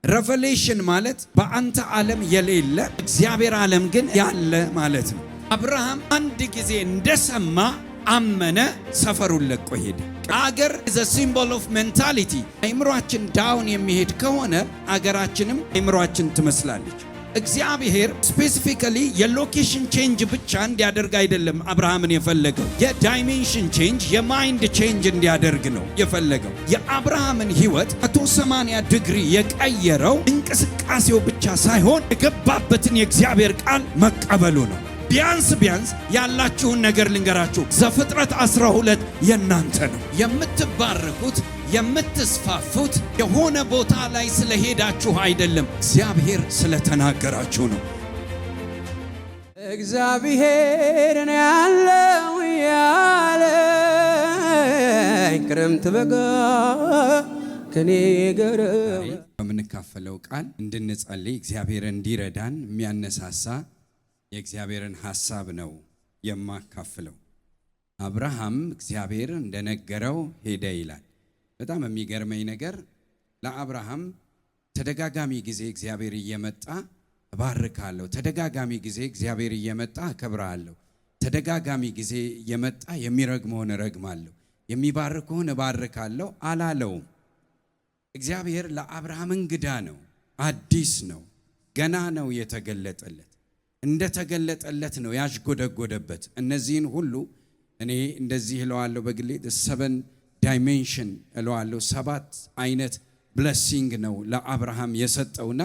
ሬቨሌሽን ማለት በአንተ ዓለም የሌለ እግዚአብሔር ዓለም ግን ያለ ማለት ነው። አብርሃም አንድ ጊዜ እንደሰማ አመነ፣ ሰፈሩን ለቆ ሄደ። አገር is a symbol of mentality። አይምሮአችን ዳውን የሚሄድ ከሆነ አገራችንም አይምሮአችን ትመስላለች። እግዚአብሔር ስፔሲፊካሊ የሎኬሽን ቼንጅ ብቻ እንዲያደርግ አይደለም አብርሃምን የፈለገው፣ የዳይሜንሽን ቼንጅ የማይንድ ቼንጅ እንዲያደርግ ነው የፈለገው። የአብርሃምን ሕይወት 180 ዲግሪ የቀየረው እንቅስቃሴው ብቻ ሳይሆን የገባበትን የእግዚአብሔር ቃል መቀበሉ ነው። ቢያንስ ያላችሁን ነገር ልንገራችሁ። ዘፍጥረት 12 የናንተ ነው። የምትባረኩት የምትስፋፉት የሆነ ቦታ ላይ ስለሄዳችሁ አይደለም፣ እግዚአብሔር ስለተናገራችሁ ነው። እግዚአብሔር ነው ያለው ያለ ክረምት በጋ ከኔ ጋር በምንካፈለው ቃል እንድንጸልይ እግዚአብሔር እንዲረዳን የሚያነሳሳ የእግዚአብሔርን ሐሳብ ነው የማካፍለው። አብርሃም እግዚአብሔር እንደነገረው ሄደ ይላል። በጣም የሚገርመኝ ነገር ለአብርሃም ተደጋጋሚ ጊዜ እግዚአብሔር እየመጣ እባርካለሁ፣ ተደጋጋሚ ጊዜ እግዚአብሔር እየመጣ እከብራለሁ፣ ተደጋጋሚ ጊዜ እየመጣ የሚረግመውን እረግማለሁ፣ የሚባርከውን እባርካለሁ አላለውም። እግዚአብሔር ለአብርሃም እንግዳ ነው፣ አዲስ ነው፣ ገና ነው የተገለጠለት። እንደተገለጠለት ነው ያሽጎደጎደበት። እነዚህን ሁሉ እኔ እንደዚህ እለዋለሁ በግሌ 7 ዳይሜንሽን እለዋለሁ። 7 አይነት ብሌሲንግ ነው ለአብርሃም የሰጠውና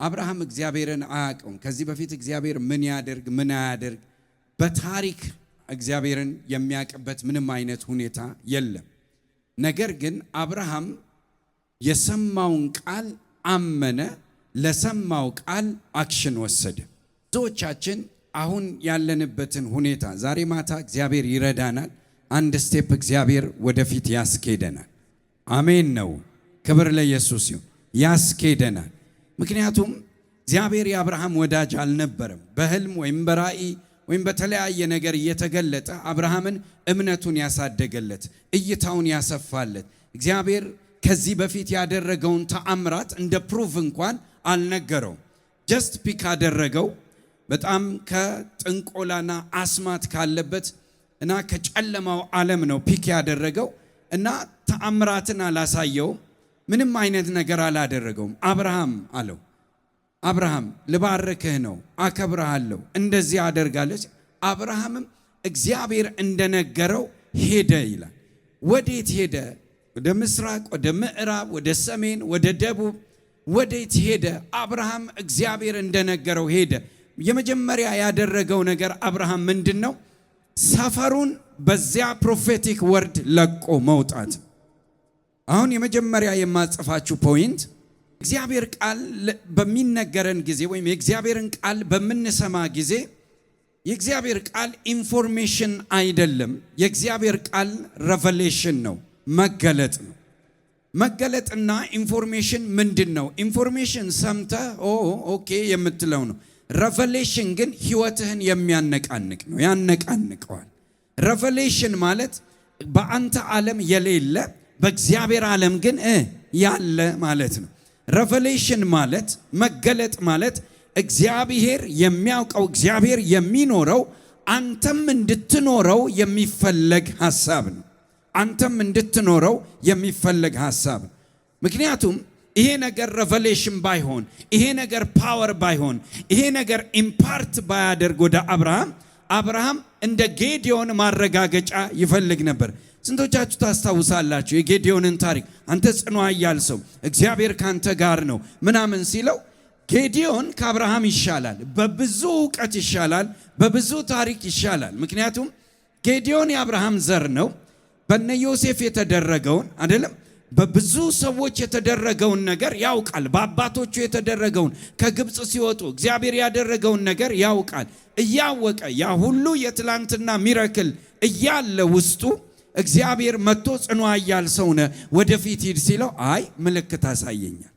አብርሃም እግዚአብሔርን አያውቀውም። ከዚህ በፊት እግዚአብሔር ምን ያደርግ ምን አያደርግ በታሪክ እግዚአብሔርን የሚያውቅበት ምንም አይነት ሁኔታ የለም። ነገር ግን አብርሃም የሰማውን ቃል አመነ፣ ለሰማው ቃል አክሽን ወሰደ። ብዙዎቻችን አሁን ያለንበትን ሁኔታ ዛሬ ማታ እግዚአብሔር ይረዳናል። አንድ ስቴፕ እግዚአብሔር ወደፊት ያስኬደናል። አሜን ነው። ክብር ለኢየሱስ ይሁን። ያስኬደናል። ምክንያቱም እግዚአብሔር የአብርሃም ወዳጅ አልነበረም። በህልም ወይም በራእይ ወይም በተለያየ ነገር እየተገለጠ አብርሃምን እምነቱን ያሳደገለት፣ እይታውን ያሰፋለት። እግዚአብሔር ከዚህ በፊት ያደረገውን ተአምራት እንደ ፕሩፍ እንኳን አልነገረው። ጀስት ፒክ አደረገው። በጣም ከጥንቆላና አስማት ካለበት እና ከጨለማው ዓለም ነው ፒክ ያደረገው እና ተአምራትን አላሳየው። ምንም አይነት ነገር አላደረገውም። አብርሃም አለው፣ አብርሃም ልባርክህ ነው፣ አከብርሃለሁ፣ እንደዚህ አደርጋለሁ። አብርሃምም እግዚአብሔር እንደነገረው ሄደ ይላል። ወዴት ሄደ? ወደ ምስራቅ፣ ወደ ምዕራብ፣ ወደ ሰሜን፣ ወደ ደቡብ። ወዴት ሄደ? አብርሃም እግዚአብሔር እንደነገረው ሄደ። የመጀመሪያ ያደረገው ነገር አብርሃም ምንድነው? ሰፈሩን በዚያ ፕሮፌቲክ ወርድ ለቆ መውጣት። አሁን የመጀመሪያ የማጽፋችሁ ፖይንት እግዚአብሔር ቃል በሚነገረን ጊዜ ወይም የእግዚአብሔርን ቃል በምንሰማ ጊዜ የእግዚአብሔር ቃል ኢንፎርሜሽን አይደለም። የእግዚአብሔር ቃል ሬቨሌሽን ነው፣ መገለጥ ነው። መገለጥና ኢንፎርሜሽን ምንድነው? ኢንፎርሜሽን ሰምተህ ኦኬ የምትለው ነው። ሬቨሌሽን ግን ሕይወትህን የሚያነቃንቅ ነው፣ ያነቃንቀዋል። ሬቨሌሽን ማለት በአንተ ዓለም የሌለ በእግዚአብሔር ዓለም ግን ያለ ማለት ነው። ሬቨሌሽን ማለት መገለጥ ማለት እግዚአብሔር የሚያውቀው እግዚአብሔር የሚኖረው አንተም እንድትኖረው የሚፈለግ ሐሳብ ነው። አንተም እንድትኖረው የሚፈለግ ሐሳብ ነው። ምክንያቱም ይሄ ነገር ሬቨሌሽን ባይሆን፣ ይሄ ነገር ፓወር ባይሆን፣ ይሄ ነገር ኢምፓርት ባያደርግ ወደ አብርሃም እንደ ጌዲዮን ማረጋገጫ ይፈልግ ነበር። ስንቶቻችሁ ታስታውሳላችሁ የጌዲዮንን ታሪክ? አንተ ጽኑ ኃያል ሰው እግዚአብሔር ካንተ ጋር ነው ምናምን ሲለው ጌዲዮን ከአብርሃም ይሻላል፣ በብዙ ዕውቀት ይሻላል፣ በብዙ ታሪክ ይሻላል። ምክንያቱም ጌዲዮን የአብርሃም ዘር ነው። በነ ዮሴፍ የተደረገውን አይደለም በብዙ ሰዎች የተደረገውን ነገር ያውቃል። በአባቶቹ የተደረገውን ከግብፅ ሲወጡ እግዚአብሔር ያደረገውን ነገር ያውቃል። እያወቀ ያ ሁሉ የትላንትና ሚራክል እያለ ውስጡ እግዚአብሔር መጥቶ ጽኑ ኃያል ሰው ነህ ወደፊት ሂድ ሲለው አይ ምልክት አሳየኛል።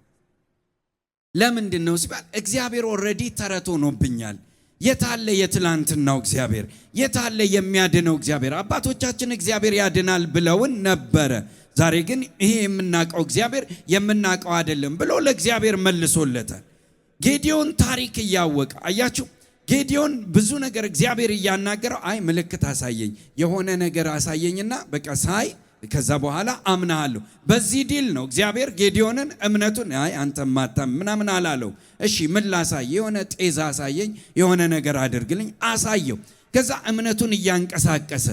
ለምንድን ነው ሲባል እግዚአብሔር ኦልሬዲ ተረት ሆኖብኛል። የታለ የትላንትናው እግዚአብሔር? የታለ የሚያድነው እግዚአብሔር? አባቶቻችን እግዚአብሔር ያድናል ብለውን ነበረ። ዛሬ ግን ይሄ የምናቀው እግዚአብሔር የምናቀው አይደለም ብሎ ለእግዚአብሔር መልሶለታል። ጌዲዮን ታሪክ እያወቀ አያችሁ፣ ጌዲዮን ብዙ ነገር እግዚአብሔር እያናገረው አይ ምልክት አሳየኝ፣ የሆነ ነገር አሳየኝና በቃ ሳይ ከዛ በኋላ አምናለሁ። በዚህ ዲል ነው እግዚአብሔር ጌዲዮንን እምነቱን አይ አንተ ማታም ምናምን አላለው። እሺ ምን ላሳይ? የሆነ ጤዛ አሳየኝ፣ የሆነ ነገር አድርግልኝ አሳየው። ከዛ እምነቱን እያንቀሳቀሰ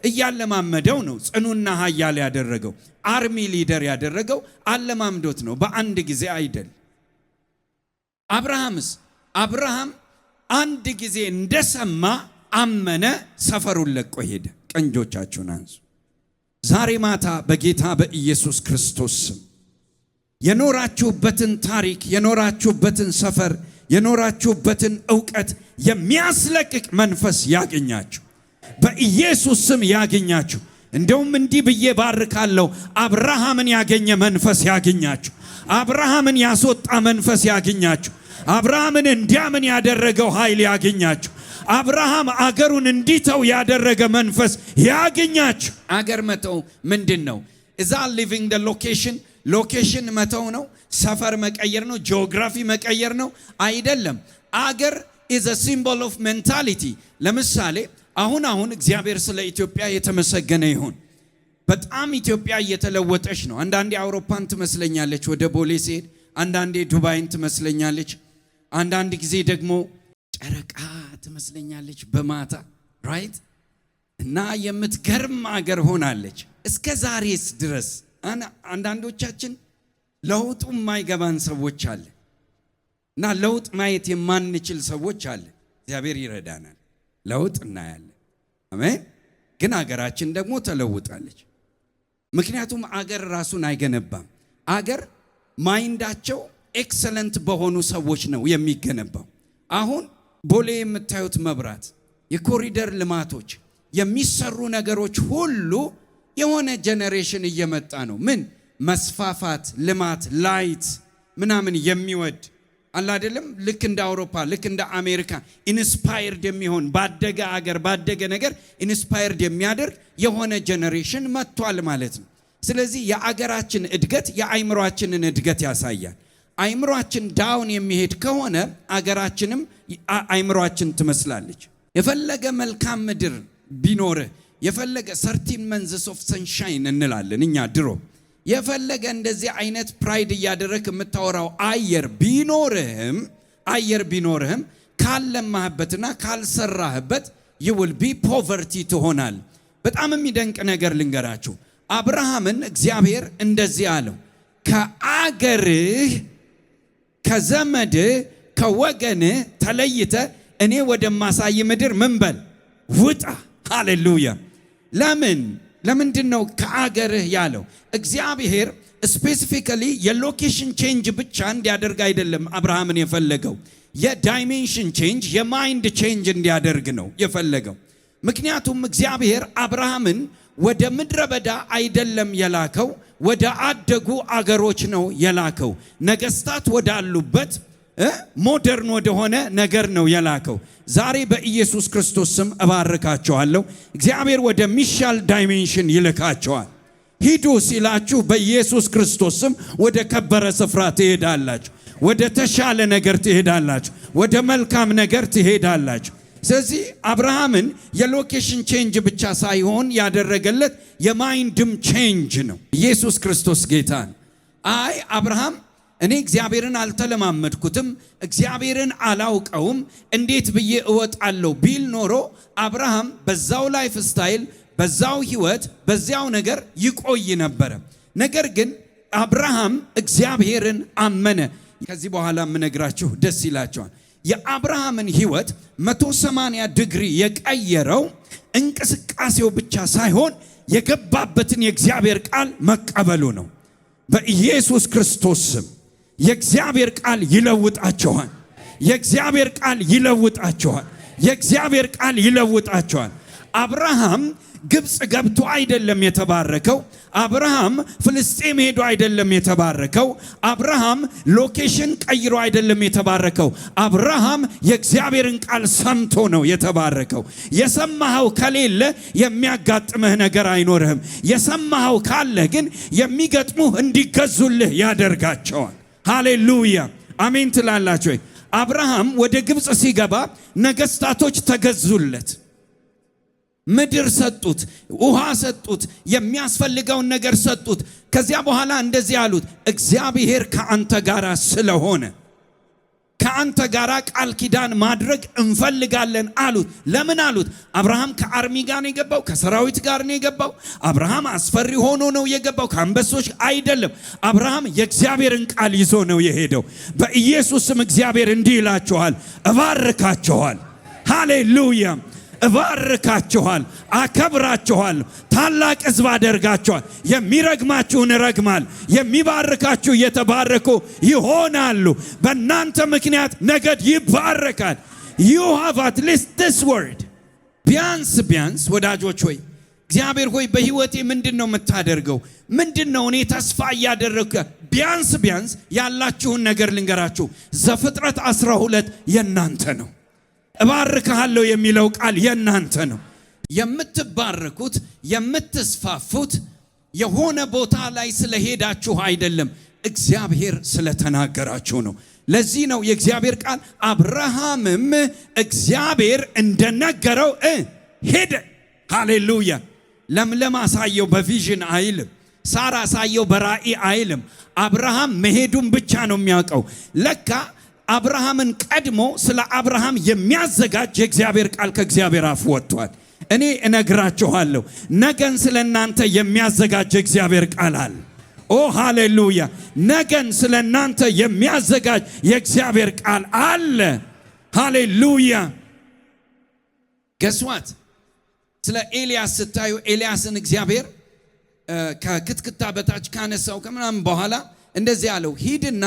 እያለማመደው ነው ጽኑና ኃያል ያደረገው። አርሚ ሊደር ያደረገው አለማምዶት ነው፣ በአንድ ጊዜ አይደል። አብርሃም አንድ ጊዜ እንደሰማ አመነ፣ ሰፈሩን ለቆ ሄደ። ቀንጆቻችሁን አንሱ። ዛሬ ማታ በጌታ በኢየሱስ ክርስቶስ ስም የኖራችሁበትን ታሪክ፣ የኖራችሁበትን ሰፈር፣ የኖራችሁበትን ዕውቀት የሚያስለቅቅ መንፈስ ያገኛችሁ፣ በኢየሱስ ስም ያገኛችሁ። እንደውም እንዲህ ብዬ ባርካለሁ፣ አብርሃምን ያገኘ መንፈስ ያገኛችሁ፣ አብርሃምን ያስወጣ መንፈስ ያገኛችሁ፣ አብርሃምን እንዲያምን ያደረገው ኃይል ያገኛችሁ፣ አብርሃም አገሩን እንዲተው ያደረገ መንፈስ ያገኛችሁ። አገር መተው ምንድነው? እዛ ሊቪንግ the ሎኬሽን መተው ነው? ሰፈር መቀየር ነው? ጂኦግራፊ መቀየር ነው? አይደለም። አገር is a symbol of mentality። ለምሳሌ አሁን እግዚአብሔር ስለ ኢትዮጵያ የተመሰገነ ይሁን። በጣም ኢትዮጵያ እየተለወጠች ነው። አንዳንዴ አውሮፓን ትመስለኛለች ወደ ቦሌ ሲሄድ፣ አንዳንዴ ዱባይን ትመስለኛለች፣ አንዳንድ ጊዜ ደግሞ ጨረቃ ትመስለኛለች በማታ ራይት። እና የምትገርም አገር ሆናለች እስከ ዛሬስ ድረስ። አንዳንዶቻችን ለውጡ የማይገባን ሰዎች አለ እና ለውጥ ማየት የማንችል ሰዎች አለ። እግዚአብሔር ይረዳናል፣ ለውጥ እናያለን። አሜን። ግን አገራችን ደግሞ ተለውጣለች። ምክንያቱም አገር ራሱን አይገነባም። አገር ማይንዳቸው ኤክሰለንት በሆኑ ሰዎች ነው የሚገነባው። አሁን ቦሌ የምታዩት መብራት፣ የኮሪደር ልማቶች፣ የሚሰሩ ነገሮች ሁሉ የሆነ ጄኔሬሽን እየመጣ ነው። ምን መስፋፋት፣ ልማት፣ ላይት ምናምን የሚወድ አለ አይደለም። ልክ እንደ አውሮፓ፣ ልክ እንደ አሜሪካ ኢንስፓየርድ የሚሆን ባደገ አገር ባደገ ነገር ኢንስፓየርድ የሚያደርግ የሆነ ጄኔሬሽን መጥቷል ማለት ነው። ስለዚህ የአገራችን እድገት የአይምሮአችንን እድገት ያሳያል። አይምሮአችን ዳውን የሚሄድ ከሆነ አገራችንም አይምሮአችን ትመስላለች። የፈለገ መልካም ምድር ቢኖርህ፣ የፈለገ 13 መንዝስ ኦፍ ሰንሻይን እንላለን እኛ ድሮ፣ የፈለገ እንደዚህ አይነት ፕራይድ እያደረክ የምታወራው አየር ቢኖርህም ካለማህበትና ካልሰራህበት you will be poverty ትሆናል። በጣም የሚደንቅ ነገር ልንገራችሁ። አብርሃምን እግዚአብሔር እንደዚህ አለው፣ ከአገርህ ከዘመድህ ከወገንህ ተለይተ እኔ ወደማሳይ ምድር ምን በል ውጣ። ሃሌሉያ። ለምንድን ነው ከአገርህ ያለው? እግዚአብሔር ስፔሲፊካሊ የሎኬሽን ቼንጅ ብቻ እንዲያደርግ አይደለም አብርሃምን የፈለገው፣ የዳይሜንሽን ቼንጅ የማይንድ ቼንጅ እንዲያደርግ ነው የፈለገው። ምክንያቱም እግዚአብሔር አብርሃምን ወደ ምድረ በዳ አይደለም የላከው፣ ወደ አደጉ አገሮች ነው የላከው። ነገስታት ወዳሉበት ሞደርን ወደሆነ ነገር ነው የላከው። ዛሬ በኢየሱስ ክርስቶስ ስም እባርካቸዋለሁ። እግዚአብሔር ወደሚሻል ዳይሜንሽን ይልካቸዋል። ሂዱ ሲላችሁ በኢየሱስ ክርስቶስ ስም ወደ ከበረ ስፍራ ትሄዳላችሁ፣ ወደ ተሻለ ነገር ትሄዳላችሁ፣ ወደ መልካም ነገር ትሄዳላችሁ። ስለዚህ አብርሃምን የሎኬሽን ቼንጅ ብቻ ሳይሆን ያደረገለት የማይንድም ቼንጅ ነው። ኢየሱስ ክርስቶስ ጌታ ነው። አይ አብርሃም እኔ እግዚአብሔርን አልተለማመድኩትም፣ እግዚአብሔርን አላውቀውም፣ እንዴት ብዬ እወጣለሁ ቢል ኖሮ አብርሃም በዛው ላይፍ ስታይል፣ በዛው ህይወት፣ በዚያው ነገር ይቆይ ነበረ። ነገር ግን አብርሃም እግዚአብሔርን አመነ። ከዚህ በኋላ የምነግራችሁ ደስ ይላቸዋል። የአብርሃምን ህይወት 180 ዲግሪ የቀየረው እንቅስቃሴው ብቻ ሳይሆን የገባበትን የእግዚአብሔር ቃል መቀበሉ ነው። በኢየሱስ ክርስቶስ ስም የእግዚአብሔር ቃል ይለውጣቸዋል። የእግዚአብሔር ቃል ይለውጣቸዋል። የእግዚአብሔር ቃል ይለውጣቸዋል። አብርሃም ግብጽ ገብቶ አይደለም የተባረከው። አብርሃም ፍልስጤም ሄዶ አይደለም የተባረከው። አብርሃም ሎኬሽን ቀይሮ አይደለም የተባረከው። አብርሃም የእግዚአብሔርን ቃል ሰምቶ ነው የተባረከው። የሰማኸው ከሌለ የሚያጋጥምህ ነገር አይኖርህም። የሰማኸው ካለ ግን የሚገጥሙህ እንዲገዙልህ ያደርጋቸዋል። ሃሌሉያ አሜን ትላላችሁ። አብርሃም ወደ ግብጽ ሲገባ ነገስታቶች ተገዙለት። ምድር ሰጡት፣ ውሃ ሰጡት፣ የሚያስፈልገውን ነገር ሰጡት። ከዚያ በኋላ እንደዚህ አሉት፣ እግዚአብሔር ከአንተ ጋር ስለሆነ ከአንተ ጋር ቃል ኪዳን ማድረግ እንፈልጋለን አሉት። ለምን አሉት? አብርሃም ከአርሚ ጋር ነው የገባው፣ ከሰራዊት ጋር ነው የገባው። አብርሃም አስፈሪ ሆኖ ነው የገባው፣ ከአንበሶች አይደለም። አብርሃም የእግዚአብሔርን ቃል ይዞ ነው የሄደው። በኢየሱስም እግዚአብሔር እንዲህ ይላችኋል፣ እባርካችኋል። ሃሌሉያ እባርካችኋል፣ አከብራችኋል፣ ታላቅ ሕዝብ አደርጋችኋል። የሚረግማችሁን እረግማል፣ የሚባርካችሁ የተባረኩ ይሆናሉ። በእናንተ ምክንያት ነገድ ይባረካል። you have at least this word። ቢያንስ ወዳጆች ሆይ እግዚአብሔር ሆይ በህይወቴ ምንድነው የምታደርገው? ምንድነው እኔ ተስፋ እያደረግኩ? ቢያንስ ያላችሁን ነገር ልንገራችሁ። ዘፍጥረት 12 የናንተ ነው። እባርካለሁ የሚለው ቃል የናንተ ነው። የምትባረኩት የምትስፋፉት የሆነ ቦታ ላይ ስለሄዳችሁ አይደለም፣ እግዚአብሔር ስለተናገራችሁ ነው። ለዚህ ነው የእግዚአብሔር ቃል አብርሃምም እግዚአብሔር እንደነገረው ሄደ። ሃሌሉያ። ለምለም አሳየው በቪዥን አይልም፣ ሳራ አሳየው በራእይ አይልም። አብርሃም መሄዱን ብቻ ነው የሚያውቀው። ለካ አብርሃምን ቀድሞ ስለ አብርሃም የሚያዘጋጅ የእግዚአብሔር ቃል ከእግዚአብሔር አፍ ወጥቷል። እኔ እነግራችኋለሁ ነገን ስለናንተ የሚያዘጋጅ የእግዚአብሔር ቃል አለ። ኦ ሃሌሉያ! ነገን ስለናንተ የሚያዘጋጅ የእግዚአብሔር ቃል አለ። ሃሌሉያ! ገስዋት ስለ ኤልያስ ስታዩ ኤልያስን እግዚአብሔር ከክትክታ በታች ካነሳው ከምናምን በኋላ እንደዚህ አለው፣ ሂድና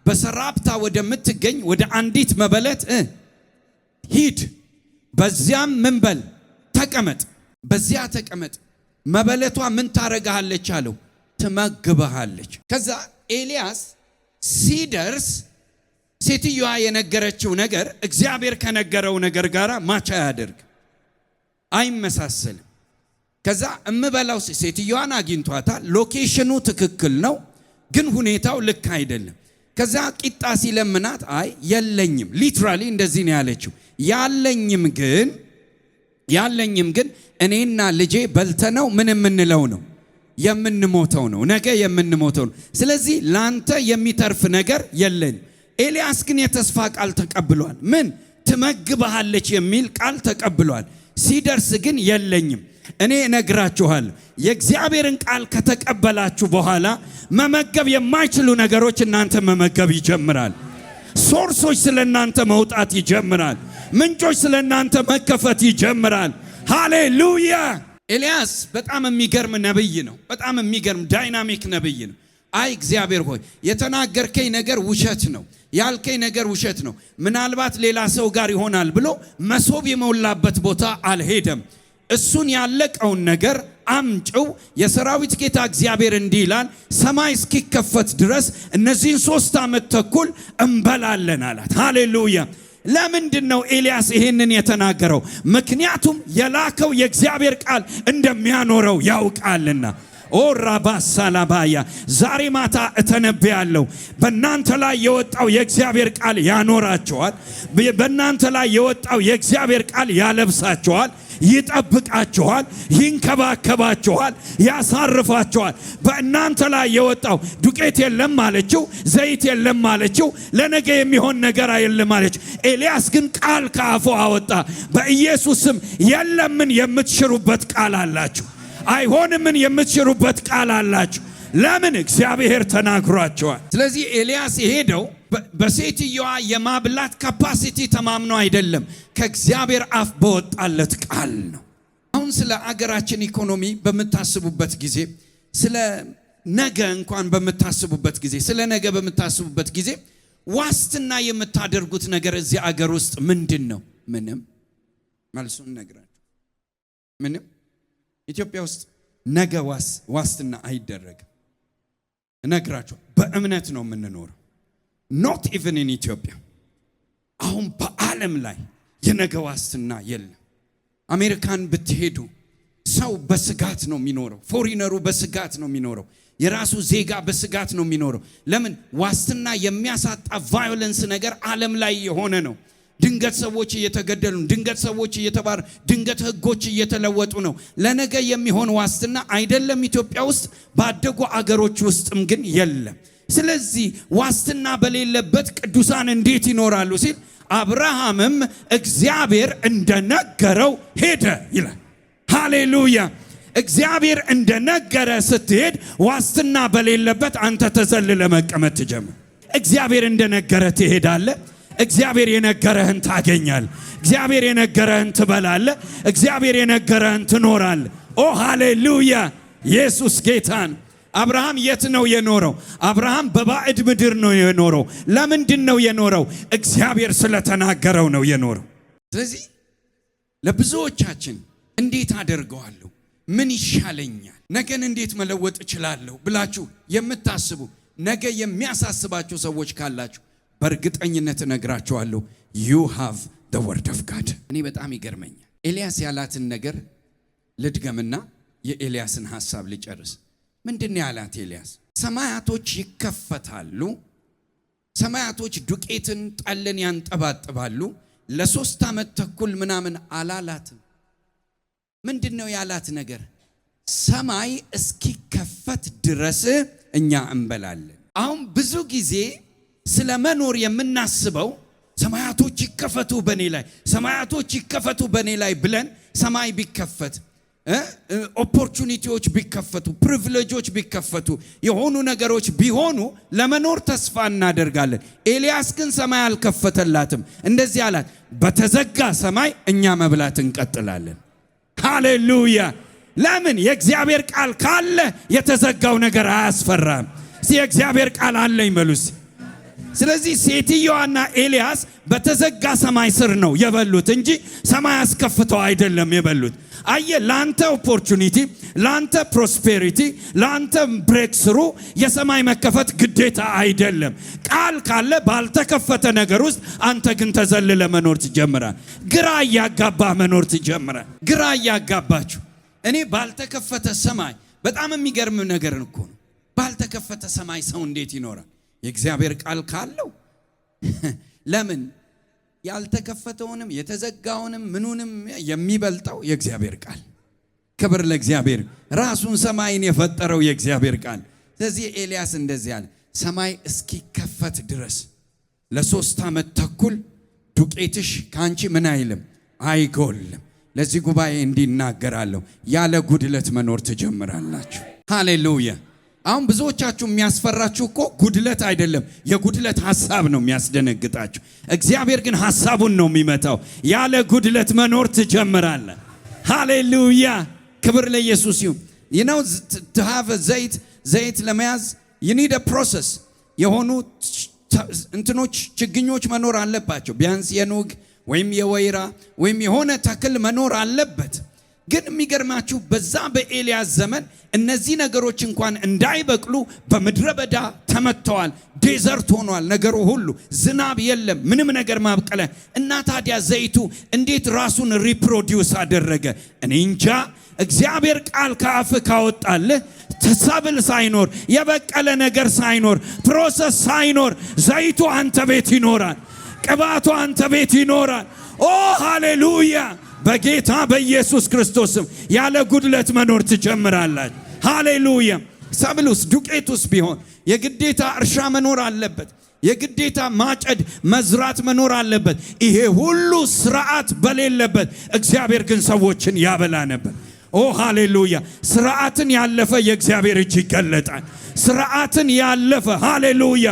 በሰራፕታ ወደምትገኝ ወደ አንዲት መበለት ሂድ፣ በዚያም ምን በል ተቀመጥ፣ በዚያ ተቀመጥ። መበለቷ ምን ታረጋለች አለው? ትመግብሃለች። ከዛ ኤልያስ ሲደርስ ሴትዮዋ የነገረችው ነገር እግዚአብሔር ከነገረው ነገር ጋር ማቻ ያደርግ አይመሳሰልም። ከዛ እምበላው ሴትዮዋን አግኝቷታል። ሎኬሽኑ ትክክል ነው፣ ግን ሁኔታው ልክ አይደለም። ከዛ ቂጣ ሲለምናት አይ የለኝም፣ ሊትራሊ እንደዚህ ነው ያለችው። ያለኝም ግን እኔና ልጄ በልተነው ምን የምንለው ነው? የምንሞተው ነው፣ ነገ የምንሞተው ነው። ስለዚህ ላንተ የሚተርፍ ነገር የለኝ። ኤልያስ ግን የተስፋ ቃል ተቀብሏል። ምን ትመግብሃለች የሚል ቃል ተቀብሏል። ሲደርስ ግን የለኝም። እኔ እነግራችኋለሁ የእግዚአብሔርን ቃል ከተቀበላችሁ በኋላ መመገብ የማይችሉ ነገሮች እናንተ መመገብ ይጀምራል። ሶርሶች ስለናንተ መውጣት ይጀምራል። ምንጮች ስለናንተ መከፈት ይጀምራል። ሃሌሉያ! ኤልያስ በጣም የሚገርም ነብይ ነው። በጣም የሚገርም ዳይናሚክ ነብይ ነው። አይ እግዚአብሔር ሆይ የተናገርከኝ ነገር ውሸት ነው፣ ያልከኝ ነገር ውሸት ነው፣ ምናልባት ሌላ ሰው ጋር ይሆናል ብሎ መሶብ የሞላበት ቦታ አልሄደም። እሱን ያለቀውን ነገር አምጪው። የሰራዊት ጌታ እግዚአብሔር እንዲህ ይላል፣ ሰማይ እስኪከፈት ድረስ እነዚህን 3 ዓመት ተኩል እንበላለን አላት። ሃሌሉያ! ለምንድን ነው ኤልያስ ይሄንን የተናገረው? ምክንያቱም የላከው የእግዚአብሔር ቃል እንደሚያኖረው ያውቃልና። ኦ ራባሳላባያ ዛሬ ማታ እተነብያለሁ። በእናንተ ላይ የወጣው የእግዚአብሔር ቃል ያኖራቸዋል። በእናንተ ላይ የወጣው የእግዚአብሔር ቃል ያለብሳቸዋል፣ ይጠብቃቸዋል፣ ይንከባከባቸዋል፣ ያሳርፋቸዋል። በእናንተ ላይ የወጣው ዱቄት የለም ማለችው፣ ዘይት የለም ማለችው፣ ለነገ የሚሆን ነገር የለም ማለችው። ኤልያስ ግን ቃል ከአፉ አወጣ። በኢየሱስም የለምን የምትሽሩበት ቃል አላችሁ፣ አይሆንምን የምትሽሩበት ቃል አላችሁ። ለምን? እግዚአብሔር ተናግሯቸዋል። ስለዚህ ኤልያስ የሄደው በሴትዮዋ የማብላት ካፓሲቲ ተማምኖ አይደለም፣ ከእግዚአብሔር አፍ በወጣለት ቃል ነው። አሁን ስለ አገራችን ኢኮኖሚ በምታስቡበት ጊዜ፣ ስለ ነገ እንኳን በምታስቡበት ጊዜ፣ ስለ ነገ በምታስቡበት ጊዜ ዋስትና የምታደርጉት ነገር እዚህ አገር ውስጥ ምንድን ነው? ምንም። መልሱን ነግራችሁ ምንም ኢትዮጵያ ውስጥ ነገ ዋስትና አይደረግም። እነግራችሁ በእምነት ነው የምንኖረው። not even in ኢትዮጵያ አሁን በዓለም ላይ የነገ ዋስትና የለም። አሜሪካን ብትሄዱ ሰው በስጋት ነው የሚኖረው። ፎሪነሩ በስጋት ነው የሚኖረው። የራሱ ዜጋ በስጋት ነው የሚኖረው። ለምን? ዋስትና የሚያሳጣ ቫዮለንስ ነገር ዓለም ላይ የሆነ ነው። ድንገት ሰዎች እየተገደሉ፣ ድንገት ሰዎች እየተባረ፣ ድንገት ህጎች እየተለወጡ ነው። ለነገ የሚሆን ዋስትና አይደለም ኢትዮጵያ ውስጥ፣ ባደጉ አገሮች ውስጥም ግን የለም። ስለዚህ ዋስትና በሌለበት ቅዱሳን እንዴት ይኖራሉ ሲል አብርሃምም እግዚአብሔር እንደነገረው ሄደ ይላል። ሃሌሉያ! እግዚአብሔር እንደነገረ ስትሄድ ዋስትና በሌለበት አንተ ተዘልለ መቀመጥ ትጀምር። እግዚአብሔር እንደነገረ ትሄዳለህ። እግዚአብሔር የነገረህን ታገኛለህ። እግዚአብሔር የነገረህን ትበላለህ። እግዚአብሔር የነገረህን ትኖራለህ። ኦ ሃሌሉያ! ኢየሱስ ጌታን። አብርሃም የት ነው የኖረው? አብርሃም በባዕድ ምድር ነው የኖረው። ለምንድን ነው የኖረው? እግዚአብሔር ስለተናገረው ነው የኖረው። ስለዚህ ለብዙዎቻችን እንዴት አደርገዋለሁ፣ ምን ይሻለኛል፣ ነገን እንዴት መለወጥ እችላለሁ ብላችሁ የምታስቡ ነገ የሚያሳስባችሁ ሰዎች ካላችሁ በእርግጠኝነት እነግራችኋለሁ you have the word of God። እኔ በጣም ይገርመኛል። ኤልያስ ያላትን ነገር ልድገምና የኤልያስን ሐሳብ ልጨርስ። ምንድን ነው ያላት ኤልያስ? ሰማያቶች ይከፈታሉ፣ ሰማያቶች ዱቄትን ጠልን ያንጠባጥባሉ። ለ3 ዓመት ተኩል ምናምን አላላትም። ምንድን ነው ያላት ነገር? ሰማይ እስኪከፈት ድረስ እኛ እንበላለን። አሁን ብዙ ጊዜ ስለ መኖር የምናስበው ሰማያቶች ይከፈቱ በኔ ላይ፣ ሰማያቶች ይከፈቱ በኔ ላይ ብለን ሰማይ ቢከፈት፣ ኦፖርቹኒቲዎች ቢከፈቱ፣ ፕሪቪሌጆች ቢከፈቱ፣ የሆኑ ነገሮች ቢሆኑ ለመኖር ተስፋ እናደርጋለን። ኤልያስ ግን ሰማይ አልከፈተላትም። እንደዚህ አላት፣ በተዘጋ ሰማይ እኛ መብላት እንቀጥላለን። ሃሌሉያ! ለምን? የእግዚአብሔር ቃል ካለ የተዘጋው ነገር አያስፈራም። የእግዚአብሔር ቃል አለኝ በሉስ። ስለዚህ ሴትዮዋና ኤልያስ በተዘጋ ሰማይ ስር ነው የበሉት እንጂ ሰማይ አስከፍተው አይደለም የበሉት። አየ፣ ላንተ ኦፖርቹኒቲ፣ ላንተ ፕሮስፔሪቲ፣ ላንተ ብሬክ ስሩ የሰማይ መከፈት ግዴታ አይደለም። ቃል ካለ ባልተከፈተ ነገር ውስጥ አንተ ግን ተዘልለ መኖር ትጀምራል። ግራ እያጋባ መኖር ትጀምራል። ግራ እያጋባችሁ እኔ ባልተከፈተ ሰማይ በጣም የሚገርም ነገር እኮ ነው። ባልተከፈተ ሰማይ ሰው እንዴት ይኖራል? የእግዚአብሔር ቃል ካለው ለምን? ያልተከፈተውንም የተዘጋውንም ምኑንም የሚበልጠው የእግዚአብሔር ቃል። ክብር ለእግዚአብሔር። ራሱን ሰማይን የፈጠረው የእግዚአብሔር ቃል። ስለዚህ ኤልያስ እንደዚህ አለ፣ ሰማይ እስኪከፈት ድረስ ለ3 ዓመት ተኩል ዱቄትሽ ካንቺ ምን አይልም አይጎልም። ለዚህ ጉባኤ እንዲናገራለሁ፣ ያለ ጉድለት መኖር ትጀምራላችሁ። ሃሌሉያ! አሁን ብዙዎቻችሁ የሚያስፈራችሁ እኮ ጉድለት አይደለም፣ የጉድለት ሐሳብ ነው የሚያስደነግጣችሁ። እግዚአብሔር ግን ሐሳቡን ነው የሚመታው። ያለ ጉድለት መኖር ትጀምራለህ። ሃሌሉያ! ክብር ለኢየሱስ ይሁን። you know to have a ዘይት ለመያዝ you need a process። የሆኑ እንትኖች ችግኞች መኖር አለባቸው። ቢያንስ የኑግ ወይም የወይራ ወይም የሆነ ተክል መኖር አለበት። ግን የሚገርማችሁ በዛ በኤልያስ ዘመን እነዚህ ነገሮች እንኳን እንዳይበቅሉ በምድረ በዳ ተመተዋል። ዴዘርት ሆኗል ነገሩ ሁሉ። ዝናብ የለም፣ ምንም ነገር ማብቀለ እና ታዲያ ዘይቱ እንዴት ራሱን ሪፕሮዲውስ አደረገ? እኔ እንጃ። እግዚአብሔር ቃል ከአፍ ካወጣልህ ተሰብል ሳይኖር የበቀለ ነገር ሳይኖር ፕሮሰስ ሳይኖር ዘይቱ አንተ ቤት ይኖራል። ቅባቱ አንተ ቤት ይኖራል። ኦ ሃሌሉያ! በጌታ በኢየሱስ ክርስቶስም ያለ ጉድለት መኖር ትጀምራላችሁ። ሃሌሉያ! ሰብሉስ ዱቄቱስ ቢሆን የግዴታ እርሻ መኖር አለበት። የግዴታ ማጨድ መዝራት መኖር አለበት። ይሄ ሁሉ ስርዓት በሌለበት እግዚአብሔር ግን ሰዎችን ያበላ ነበር። ኦ ሃሌሉያ! ስርዓትን ያለፈ የእግዚአብሔር እጅ ይገለጣል። ስርዓትን ያለፈ ሃሌሉያ!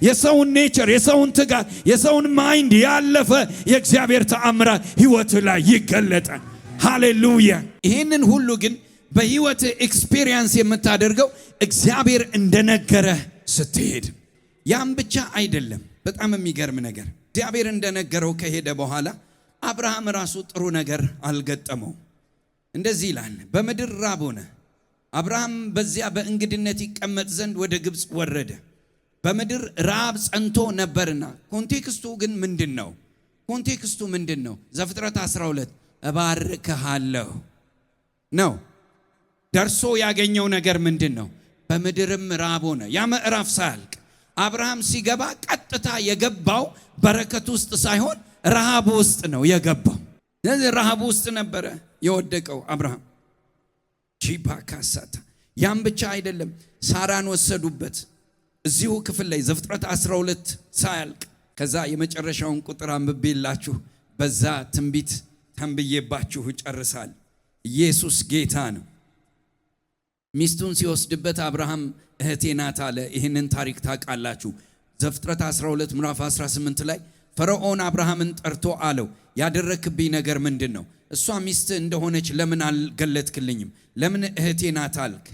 የሰውን ኔቸር፣ የሰውን ትጋት፣ የሰውን ማይንድ ያለፈ የእግዚአብሔር ተአምራት ህይወት ላይ ይገለጣል። ሃሌሉያ! ይህንን ሁሉ ግን በህይወት ኤክስፒሪየንስ የምታደርገው እግዚአብሔር እንደነገረህ ስትሄድ። ያም ብቻ አይደለም። በጣም የሚገርም ነገር እግዚአብሔር እንደነገረው ከሄደ በኋላ አብርሃም ራሱ ጥሩ ነገር አልገጠመው። እንደዚህ ይላል፣ በምድር ራብ ሆነ። አብርሃም በዚያ በእንግድነት ይቀመጥ ዘንድ ወደ ግብፅ ወረደ። በምድር ራብ ጸንቶ ነበርና። ኮንቴክስቱ ግን ምንድነው? ኮንቴክስቱ ምንድነው? ዘፍጥረት 12 እባርክሃለሁ ነው። ደርሶ ያገኘው ነገር ምንድነው? በምድርም ራብ ሆነ። ያ ምዕራፍ ሳያልቅ አብርሃም ሲገባ ቀጥታ የገባው በረከት ውስጥ ሳይሆን ረሃብ ውስጥ ነው የገባው። ስለዚህ ረሃብ ውስጥ ነበረ የወደቀው አብርሃም። ጂፓካሳታ ያም ብቻ አይደለም፣ ሳራን ወሰዱበት። እዚሁ ክፍል ላይ ዘፍጥረት 12 ሳያልቅ ከዛ የመጨረሻውን ቁጥር አንብቤላችሁ በዛ ትንቢት ተንብዬባችሁ ጨርሳል። ኢየሱስ ጌታ ነው። ሚስቱን ሲወስድበት አብርሃም እህቴ ናት አለ። ይህንን ታሪክ ታውቃላችሁ። ዘፍጥረት 12 ምዕራፍ 18 ላይ ፈርዖን አብርሃምን ጠርቶ አለው ያደረክብኝ ነገር ምንድን ነው? እሷ ሚስት እንደሆነች ለምን አልገለጥክልኝም? ለምን እህቴ ናት አልክ?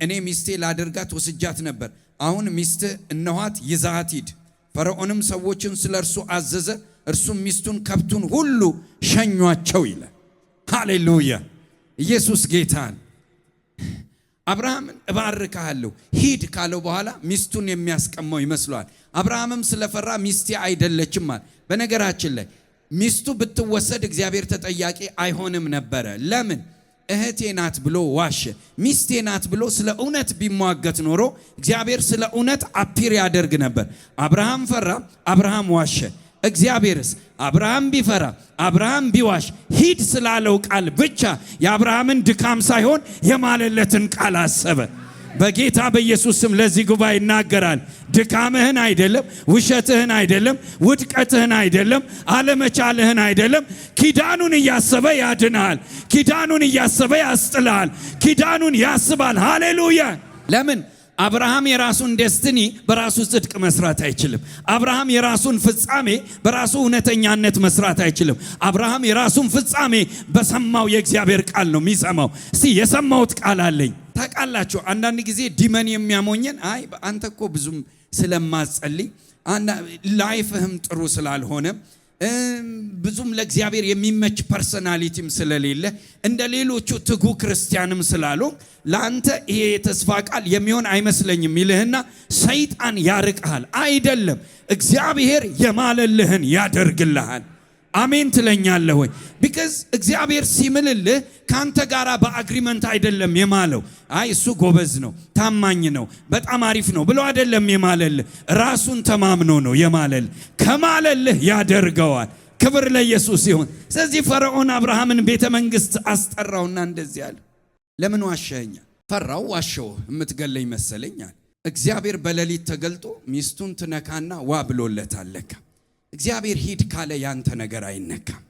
እኔ ሚስቴ ላደርጋት ወስጃት ነበር። አሁን ሚስት እነኋት፣ ይዛት ሂድ። ፈርዖንም ሰዎችን ስለ እርሱ አዘዘ። እርሱም ሚስቱን ከብቱን ሁሉ ሸኟቸው ይላል። ሃሌሉያ! ኢየሱስ ጌታን። አብርሃምን እባርካለሁ ሂድ ካለው በኋላ ሚስቱን የሚያስቀመው ይመስለዋል። አብርሃምም ስለፈራ ሚስቴ አይደለችም አለ። በነገራችን ላይ ሚስቱ ብትወሰድ እግዚአብሔር ተጠያቂ አይሆንም ነበረ። ለምን? እህቴ ናት ብሎ ዋሸ። ሚስቴ ናት ብሎ ስለ እውነት ቢሟገት ኖሮ እግዚአብሔር ስለ እውነት አፒር ያደርግ ነበር። አብርሃም ፈራ፣ አብርሃም ዋሸ። እግዚአብሔርስ አብርሃም ቢፈራ አብርሃም ቢዋሽ ሂድ ስላለው ቃል ብቻ የአብርሃምን ድካም ሳይሆን የማለለትን ቃል አሰበ። በጌታ በኢየሱስ ስም ለዚህ ጉባኤ ይናገራል። ድካምህን አይደለም፣ ውሸትህን አይደለም፣ ውድቀትህን አይደለም፣ አለመቻልህን አይደለም። ኪዳኑን እያሰበ ያድናል። ኪዳኑን እያሰበ ያስጥላል። ኪዳኑን ያስባል። ሃሌሉያ! ለምን? አብርሃም የራሱን ዴስቲኒ በራሱ ጽድቅ መስራት አይችልም። አብርሃም የራሱን ፍጻሜ በራሱ እውነተኛነት መስራት አይችልም። አብርሃም የራሱን ፍጻሜ በሰማው የእግዚአብሔር ቃል ነው የሚሰማው። እስቲ የሰማሁት ቃል አለኝ። ታውቃላችሁ አንዳንድ ጊዜ ዲመን የሚያሞኘን አይ አንተ እኮ ብዙም ስለማጸልይ ላይፍህም ጥሩ ስላልሆነ ብዙም ለእግዚአብሔር የሚመች ፐርሰናሊቲም ስለሌለ እንደ ሌሎቹ ትጉ ክርስቲያንም ስላሉ ለአንተ ይሄ የተስፋ ቃል የሚሆን አይመስለኝም ይልህና ሰይጣን ያርቅሃል። አይደለም፣ እግዚአብሔር የማለልህን ያደርግልሃል። አሜን ትለኛለህ ወይ? ቢካዝ እግዚአብሔር ሲምልልህ ካንተ ጋራ በአግሪመንት አይደለም የማለው። አይ እሱ ጎበዝ ነው፣ ታማኝ ነው፣ በጣም አሪፍ ነው ብሎ አይደለም የማለልህ። ራሱን ተማምኖ ነው የማለልህ። ከማለልህ ያደርገዋል። ክብር ለኢየሱስ ይሁን። ስለዚህ ፈርዖን አብርሃምን ቤተ መንግስት አስጠራውና እንደዚህ አለ፣ ለምን ዋሸኸኝ? ፈራው። ዋሸው የምትገለኝ መሰለኛል። እግዚአብሔር በሌሊት ተገልጦ ሚስቱን ትነካና ዋ ብሎለታል። ለካ እግዚአብሔር ሂድ ካለ ያንተ ነገር አይነካም።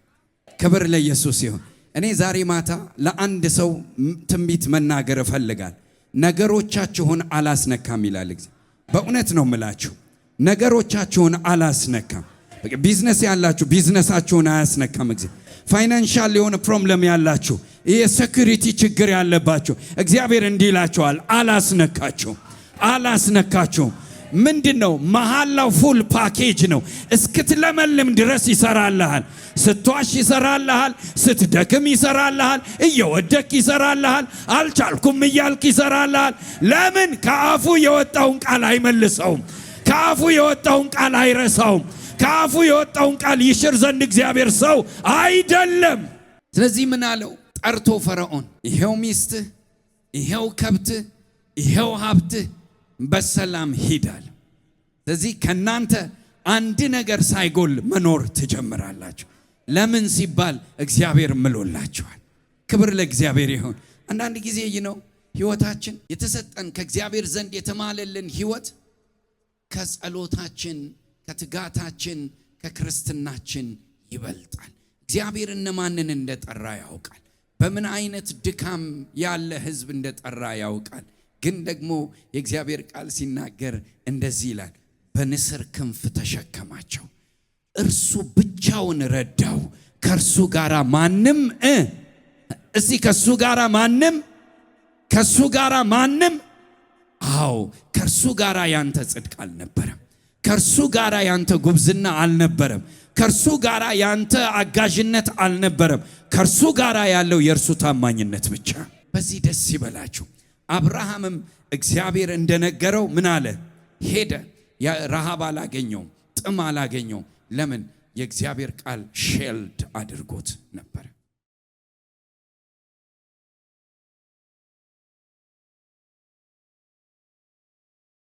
ክብር ለኢየሱስ ይሁን። እኔ ዛሬ ማታ ለአንድ ሰው ትንቢት መናገር እፈልጋለሁ። ነገሮቻችሁን አላስነካም ይላል እግዚአብሔር። በእውነት ነው የምላችሁ፣ ነገሮቻችሁን አላስነካም። ቢዝነስ ያላችሁ ቢዝነሳችሁን አያስነካም እግዚአብሔር። ፋይናንሻል የሆነ ፕሮብለም ያላችሁ፣ የሴኩሪቲ ችግር ያለባችሁ እግዚአብሔር እንዲህ ይላችኋል፣ አላስነካችሁም፣ አላስነካችሁም። ምንድነው? መሐላው ፉል ፓኬጅ ነው። እስክትለመልም ድረስ ይሰራልሃል። ስትዋሽ ይሰራልሃል። ስትደክም ይሰራልሃል። እየወደክ ይሰራልሃል። አልቻልኩም እያልክ ይሰራልሃል። ለምን? ከአፉ የወጣውን ቃል አይመልሰውም። ከአፉ የወጣውን ቃል አይረሳውም። ከአፉ የወጣውን ቃል ይሽር ዘንድ እግዚአብሔር ሰው አይደለም። ስለዚህ ምን አለው? ጠርቶ ፈርዖን ይሄው ሚስትህ፣ ይሄው ከብትህ፣ ይሄው ሀብትህ በሰላም ሂዳል። ስለዚህ ከናንተ አንድ ነገር ሳይጎል መኖር ትጀምራላችሁ። ለምን ሲባል እግዚአብሔር ምሎላችኋል። ክብር ለእግዚአብሔር ይሁን። አንዳንድ ጊዜ ነው ህይወታችን የተሰጠን ከእግዚአብሔር ዘንድ የተማለልን ህይወት ከጸሎታችን፣ ከትጋታችን፣ ከክርስትናችን ይበልጣል። እግዚአብሔር እነማንን እንደጠራ ያውቃል። በምን አይነት ድካም ያለ ህዝብ እንደጠራ ያውቃል። ግን ደግሞ የእግዚአብሔር ቃል ሲናገር እንደዚህ ይላል፣ በንስር ክንፍ ተሸከማቸው፣ እርሱ ብቻውን ረዳው፣ ከእርሱ ጋራ ማንም እስቲ ከእሱ ጋራ ማንም፣ ከእሱ ጋራ ማንም። አዎ ከእርሱ ጋራ ያንተ ጽድቅ አልነበረም። ከእርሱ ጋራ ያንተ ጉብዝና አልነበረም። ከእርሱ ጋር ያንተ አጋዥነት አልነበረም። ከእርሱ ጋር ያለው የእርሱ ታማኝነት ብቻ። በዚህ ደስ ይበላችሁ። አብርሃምም እግዚአብሔር እንደነገረው ምን አለ? ሄደ። ረሃብ አላገኘው፣ ጥም አላገኘው። ለምን? የእግዚአብሔር ቃል ሼልድ አድርጎት ነበር።